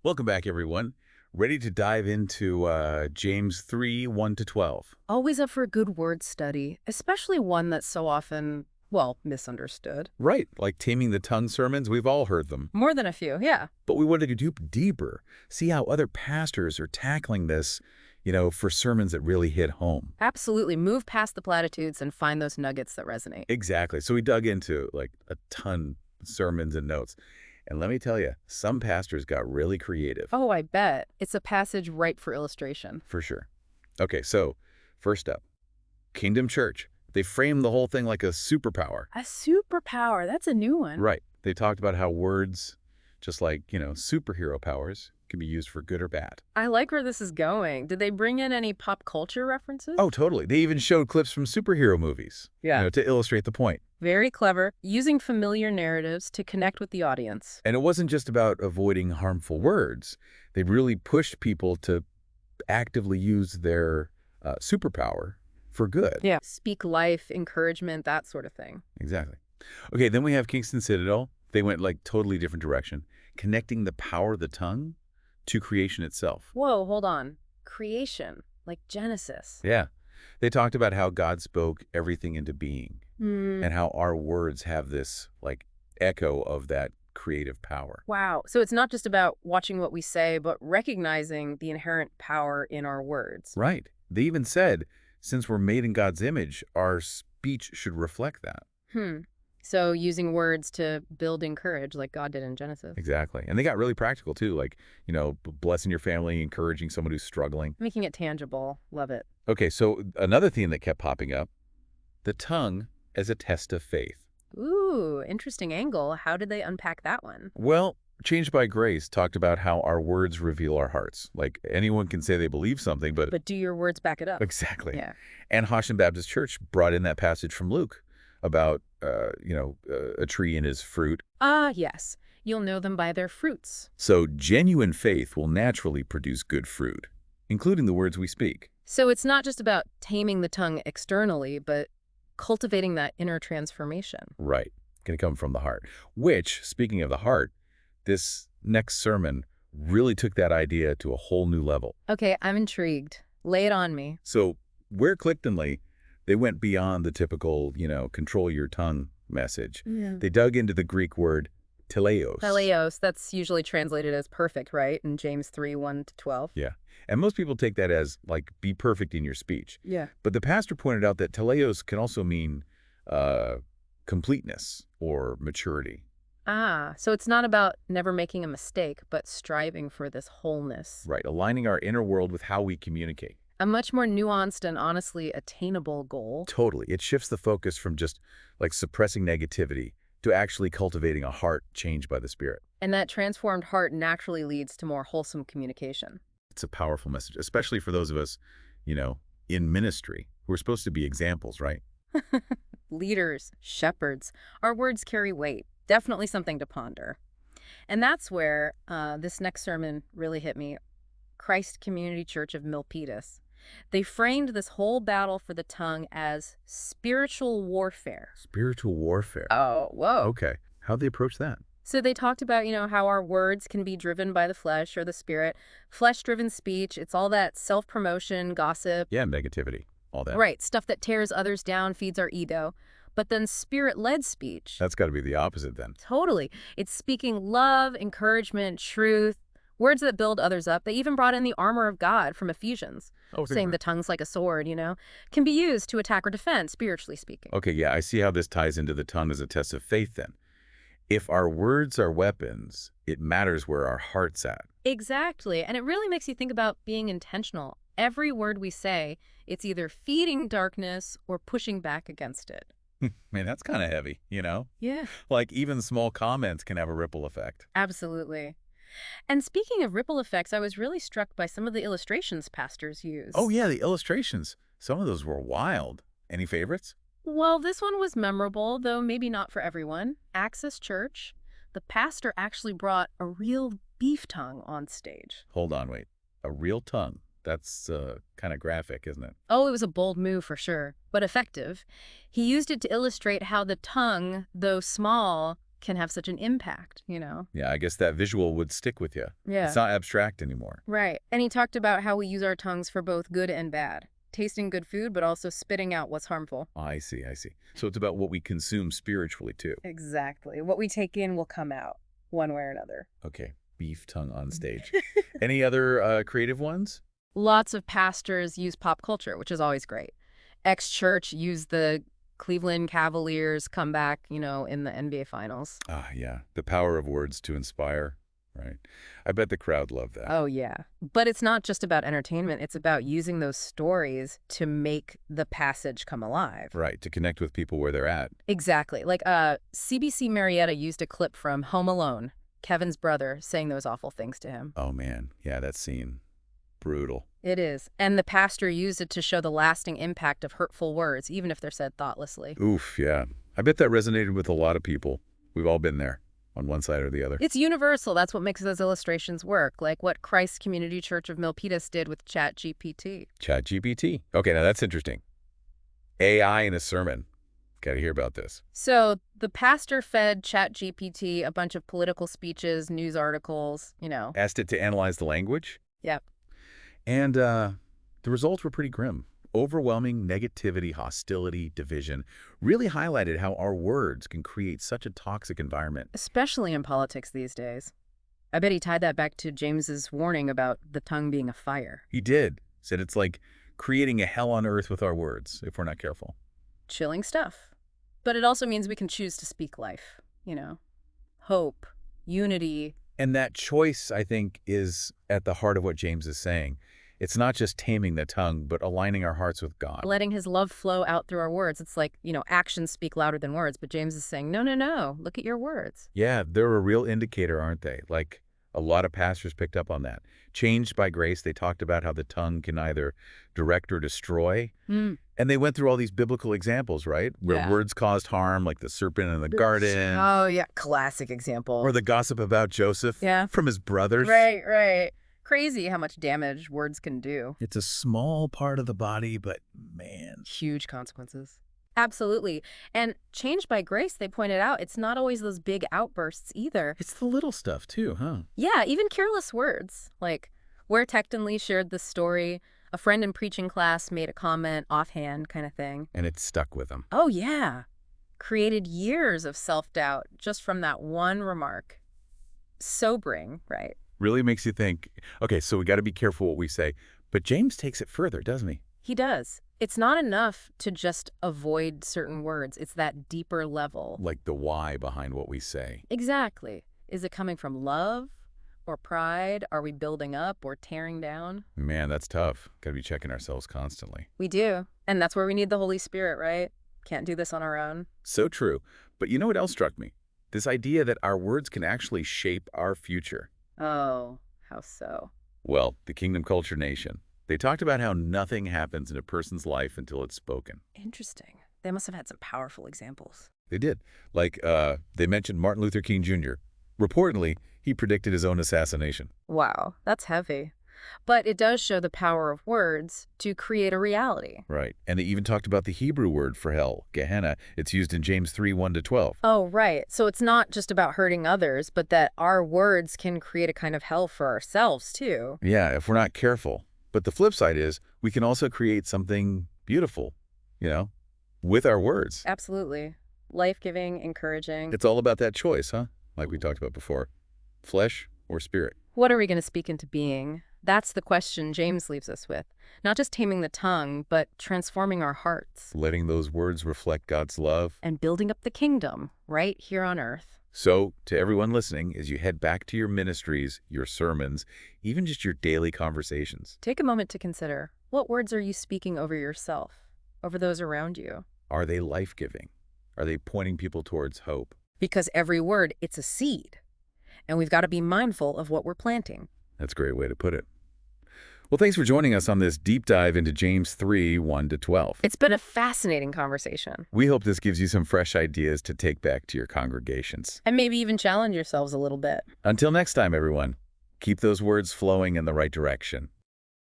Welcome back, everyone. Ready to dive into James 3, 1 to 12. Always up for a good word study, especially one that's so often, well, misunderstood. Right, like taming the tongue sermons, we've all heard them. More than a few, yeah. But we wanted to go deeper, see how other pastors are tackling this, for sermons that really hit home. Absolutely. Move past the platitudes and find those nuggets that resonate. Exactly. So we dug into like a ton of sermons and notes. And let me tell you, some pastors got really creative. Oh, I bet. It's a passage ripe for illustration. For sure. Okay, so first up, Kingdom Church. They framed the whole thing like a superpower. A superpower. That's a new one. Right. They talked about how words, just like, superhero powers, can be used for good or bad. I like where this is going. Did they bring in any pop culture references? Oh, totally. They even showed clips from superhero movies, yeah. to illustrate the point. Very clever, using familiar narratives to connect with the audience. And it wasn't just about avoiding harmful words. They really pushed people to actively use their superpower for good. Yeah. Speak life, encouragement, that sort of thing. Exactly. Okay, then we have Kingston Citadel. They went like totally different direction, connecting the power of the tongue to creation itself. Whoa, hold on. Creation, like Genesis. Yeah. They talked about how God spoke everything into being and how our words have this like echo of that creative power. Wow. So it's not just about watching what we say, but recognizing the inherent power in our words. Right. They even said, since we're made in God's image, our speech should reflect that. So using words to build and encourage like God did in Genesis. Exactly. And they got really practical too, like, blessing your family, encouraging someone who's struggling. Making it tangible. Love it. Okay, so another theme that kept popping up, the tongue as a test of faith. Ooh, interesting angle. How did they unpack that one? Well, Changed by Grace talked about how our words reveal our hearts. Like anyone can say they believe something, but... But do your words back it up? Exactly. Yeah. And Hashem Baptist Church brought in that passage from Luke about, a tree and his fruit. Ah, yes. You'll know them by their fruits. So genuine faith will naturally produce good fruit, including the words we speak. So it's not just about taming the tongue externally, but cultivating that inner transformation. Right. Going to come from the heart. Which, speaking of the heart, this next sermon really took that idea to a whole new level. Okay, I'm intrigued. Lay it on me. So where Cliftonly, they went beyond the typical, control your tongue message. Yeah. They dug into the Greek word Teleios. Teleios, that's usually translated as perfect, right? In James 3, 1 to 12. Yeah. And most people take that as, like, be perfect in your speech. Yeah. But the pastor pointed out that Teleios can also mean completeness or maturity. Ah, so it's not about never making a mistake, but striving for this wholeness. Right. Aligning our inner world with how we communicate. A much more nuanced and honestly attainable goal. Totally. It shifts the focus from just, like, suppressing negativity to actually cultivating a heart changed by the Spirit. And that transformed heart naturally leads to more wholesome communication. It's a powerful message, especially for those of us, in ministry, who are supposed to be examples, right? Leaders, shepherds, our words carry weight. Definitely something to ponder. And that's where this next sermon really hit me. Christ Community Church of Milpitas. They framed this whole battle for the tongue as spiritual warfare. Spiritual warfare. Oh, whoa. Okay. How'd they approach that? So they talked about, how our words can be driven by the flesh or the spirit. Flesh-driven speech, it's all that self-promotion, gossip. Yeah, negativity, all that. Right, stuff that tears others down, feeds our ego. But then spirit-led speech. That's got to be the opposite then. Totally. It's speaking love, encouragement, truth, words that build others up. They even brought in the armor of God from Ephesians, saying the tongue's like a sword, can be used to attack or defend, spiritually speaking. Okay, yeah, I see how this ties into the tongue as a test of faith then. If our words are weapons, it matters where our heart's at. Exactly. And it really makes you think about being intentional. Every word we say, it's either feeding darkness or pushing back against it. Man, that's kind of heavy, Yeah. Like even small comments can have a ripple effect. Absolutely. And speaking of ripple effects, I was really struck by some of the illustrations pastors use. Oh, yeah, the illustrations. Some of those were wild. Any favorites? Well, this one was memorable, though maybe not for everyone. Access Church, the pastor actually brought a real beef tongue on stage. Hold on, wait. A real tongue? That's kind of graphic, isn't it? Oh, it was a bold move for sure, but effective. He used it to illustrate how the tongue, though small, can have such an impact, Yeah, I guess that visual would stick with you. Yeah. It's not abstract anymore. Right. And he talked about how we use our tongues for both good and bad. Tasting good food, but also spitting out what's harmful. I see, I see. So it's about what we consume spiritually, too. Exactly. What we take in will come out, one way or another. Okay, beef tongue on stage. Any other creative ones? Lots of pastors use pop culture, which is always great. Ex-church use the Cleveland Cavaliers comeback, in the NBA Finals. Ah, yeah. The power of words to inspire, right? I bet the crowd loved that. Oh, yeah. But it's not just about entertainment. It's about using those stories to make the passage come alive. Right, to connect with people where they're at. Exactly. Like CBC Marietta used a clip from Home Alone, Kevin's brother saying those awful things to him. Oh, man. Yeah, that scene. Brutal. It is. And the pastor used it to show the lasting impact of hurtful words, even if they're said thoughtlessly. Oof, yeah. I bet that resonated with a lot of people. We've all been there, on one side or the other. It's universal. That's what makes those illustrations work, like what Christ Community Church of Milpitas did with ChatGPT. ChatGPT. Okay, now that's interesting. AI in a sermon. Got to hear about this. So the pastor fed ChatGPT a bunch of political speeches, news articles, Asked it to analyze the language. Yep. And the results were pretty grim. Overwhelming negativity, hostility, division really highlighted how our words can create such a toxic environment. Especially in politics these days. I bet he tied that back to James's warning about the tongue being a fire. He did. Said it's like creating a hell on earth with our words if we're not careful. Chilling stuff. But it also means we can choose to speak life, hope, unity. And that choice, I think, is at the heart of what James is saying. It's not just taming the tongue, but aligning our hearts with God. Letting his love flow out through our words. It's like, actions speak louder than words. But James is saying, no, no, no. Look at your words. Yeah, they're a real indicator, aren't they? Like, a lot of pastors picked up on that. Changed by Grace, they talked about how the tongue can either direct or destroy. And they went through all these biblical examples, right? Where words caused harm, like the serpent in the garden. Oh, yeah. Classic example. Or the gossip about Joseph from his brothers. Right, right. Crazy how much damage words can do. It's a small part of the body, but man. Huge consequences. Absolutely. And changed by grace, they pointed out, it's not always those big outbursts either. It's the little stuff too, huh? Yeah, even careless words. Like where Tecton shared this story, a friend in preaching class made a comment offhand kind of thing. And it stuck with them. Oh, yeah. Created years of self-doubt just from that one remark. Sobering, right? Really makes you think, okay, so we got to be careful what we say. But James takes it further, doesn't he? He does. It's not enough to just avoid certain words. It's that deeper level. Like the why behind what we say. Exactly. Is it coming from love or pride? Are we building up or tearing down? Man, that's tough. Got to be checking ourselves constantly. We do. And that's where we need the Holy Spirit, right? Can't do this on our own. So true. But you know what else struck me? This idea that our words can actually shape our future. Oh, how so? Well, the Kingdom Culture Nation. They talked about how nothing happens in a person's life until it's spoken. Interesting. They must have had some powerful examples. They did. Like, they mentioned Martin Luther King Jr. Reportedly, he predicted his own assassination. Wow, that's heavy. But it does show the power of words to create a reality. Right. And they even talked about the Hebrew word for hell, Gehenna. It's used in James 3, 1-12. Oh, right. So it's not just about hurting others, but that our words can create a kind of hell for ourselves, too. Yeah, if we're not careful. But the flip side is we can also create something beautiful, with our words. Absolutely. Life-giving, encouraging. It's all about that choice, huh? Like we talked about before. Flesh or spirit. What are we going to speak into being? That's the question James leaves us with. Not just taming the tongue, but transforming our hearts. Letting those words reflect God's love. And building up the kingdom right here on earth. So, to everyone listening, as you head back to your ministries, your sermons, even just your daily conversations, take a moment to consider, what words are you speaking over yourself, over those around you? Are they life-giving? Are they pointing people towards hope? Because every word, it's a seed. And we've got to be mindful of what we're planting. That's a great way to put it. Well, thanks for joining us on this deep dive into James 3, 1-12. It's been a fascinating conversation. We hope this gives you some fresh ideas to take back to your congregations. And maybe even challenge yourselves a little bit. Until next time, everyone, keep those words flowing in the right direction.